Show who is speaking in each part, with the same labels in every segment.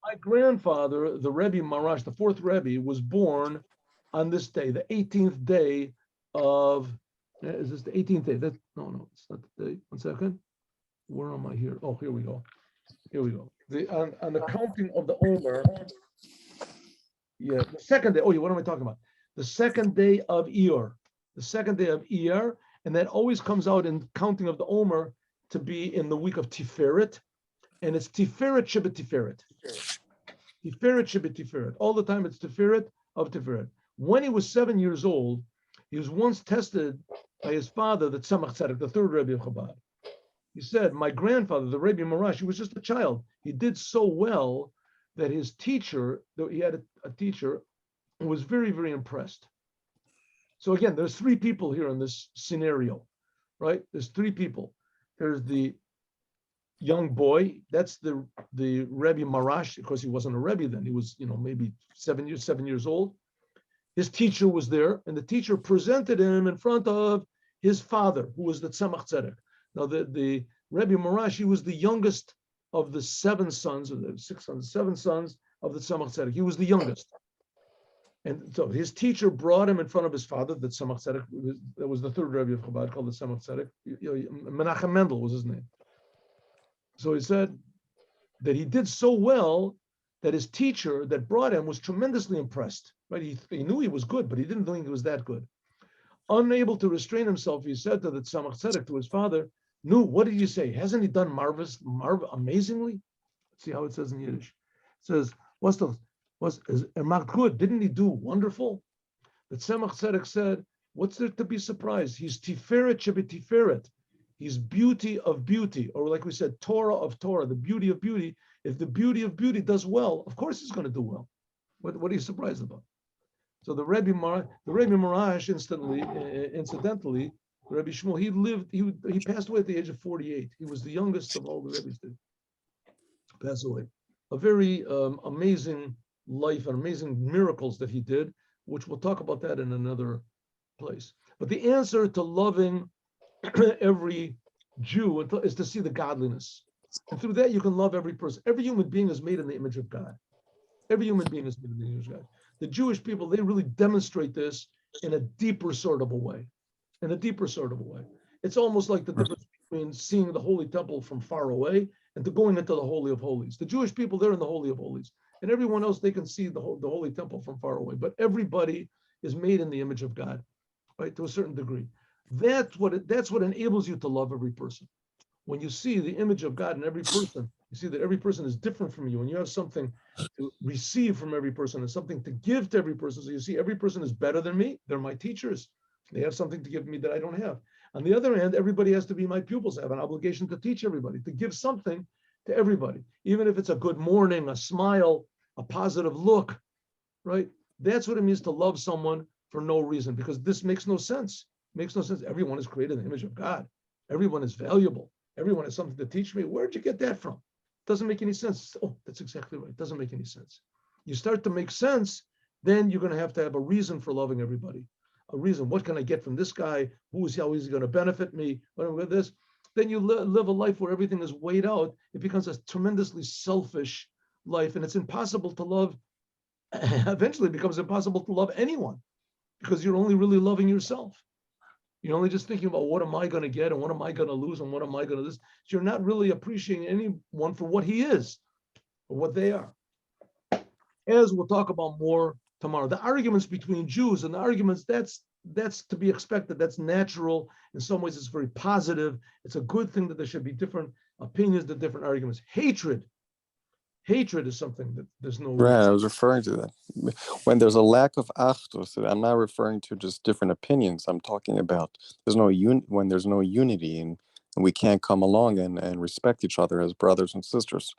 Speaker 1: My grandfather, the Rebbe Marash, the fourth Rebbe, was born on this day, the 18th day of, is this the 18th day? No, it's not the day. 1 second. Where am I here? Oh, here we go. Here we go. On the counting of the Omer, yeah, the second day. Oh, yeah, what am I talking about? The second day of Iyar. The second day of Iyar, and that always comes out in counting of the Omer to be in the week of Tiferet, and it's Tiferet Shebet Tiferet. Tiferet Shebet Tiferet. All the time it's Tiferet of Tiferet. When he was 7 years old, he was once tested by his father, the Tzemach Tzedek, the third Rebbe of Chabad. He said, my grandfather, the Rebbe Marash, he was just a child. He did so well that his teacher, though he had a teacher, who was very, very impressed. So again, there's three people here in this scenario, right? There's three people. There's the young boy, that's the Rebbe Marash, because he wasn't a Rebbe then. He was, maybe 7 years old. His teacher was there, and the teacher presented him in front of his father, who was the Tzemach Tzedek. Now, the Rebbe Marash, he was the youngest of the seven sons of the seven sons of the Tzemach Tzedek. He was the youngest. And so his teacher brought him in front of his father, the Tzemach Tzedek. That was the third Rebbe of Chabad, called the Tzemach Tzedek. Menachem Mendel was his name. So he said that he did so well that his teacher that brought him was tremendously impressed. Right? He knew he was good, but he didn't think he was that good. Unable to restrain himself, he said to the Tzemach Tzedek, to his father, "No, what did you say? Hasn't he done amazingly?" Let's see how it says in Yiddish. It says, is macht good? Didn't he do wonderful? The Tzemach Tzedek said, "What's there to be surprised? He's Tiferet Shebet Tiferet. He's beauty of beauty," or like we said, Torah of Torah, the beauty of beauty. If the beauty of beauty does well, of course he's going to do well. What are you surprised about? So the Rebbe Marash, incidentally, Rebbe Shmuel, he passed away at the age of 48. He was the youngest of all the Rebbes to pass away. A very amazing life and amazing miracles that he did, which we'll talk about that in another place. But the answer to loving every Jew is to see the godliness. And through that, you can love every person. Every human being is made in the image of God. Every human being is made in the image of God. The Jewish people, they really demonstrate this in a deeper sort of a way. In a deeper sort of a way. It's almost like the difference between seeing the Holy Temple from far away and to going into the Holy of Holies. The Jewish people, they're in the Holy of Holies. And everyone else, they can see the Holy Temple from far away. But everybody is made in the image of God, right, to a certain degree. That's what enables you to love every person. When you see the image of God in every person, you see that every person is different from you, and you have something to receive from every person and something to give to every person. So you see every person is better than me. They're my teachers. They have something to give me that I don't have. On the other hand, everybody has to be my pupils. I have an obligation to teach everybody, to give something to everybody, even if it's a good morning, a smile, a positive look, right? That's what it means to love someone for no reason, because this makes no sense. It makes no sense. Everyone is created in the image of God. Everyone is valuable. Everyone has something to teach me. Where'd you get that from? Doesn't make any sense. Oh, that's exactly right. Doesn't make any sense. You start to make sense, then you're going to have a reason for loving everybody. A reason. What can I get from this guy? How is he going to benefit me? With this, then you live a life where everything is weighed out. It becomes a tremendously selfish life, and it's impossible to love. Eventually, it becomes impossible to love anyone because you're only really loving yourself. You're only just thinking about what am I going to get and what am I going to lose and what am I going to this. So you're not really appreciating anyone for what he is or what they are. As we'll talk about more tomorrow. The arguments between Jews and the arguments, that's to be expected. That's natural. In some ways, it's very positive. It's a good thing that there should be different opinions, the different arguments. Hatred is something that there's no
Speaker 2: right. I was referring to that. When there's a lack of achdus, I'm not referring to just different opinions. I'm talking about when there's no unity and we can't come along and respect each other as brothers and sisters.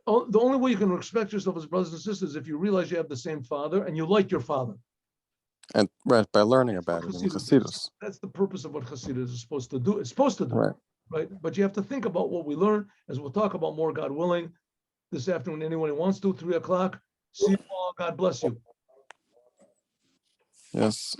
Speaker 1: The only way you can respect yourself as brothers and sisters is if you realize you have the same father and you like your father.
Speaker 2: And right, by learning about it in Chassidus.
Speaker 1: That's the purpose of what Chassidus is supposed to do. It's supposed to do, right? But you have to think about what we learn, as we'll talk about more, God willing, this afternoon. Anyone who wants to, 3:00. See you all. God bless you.
Speaker 2: Yes.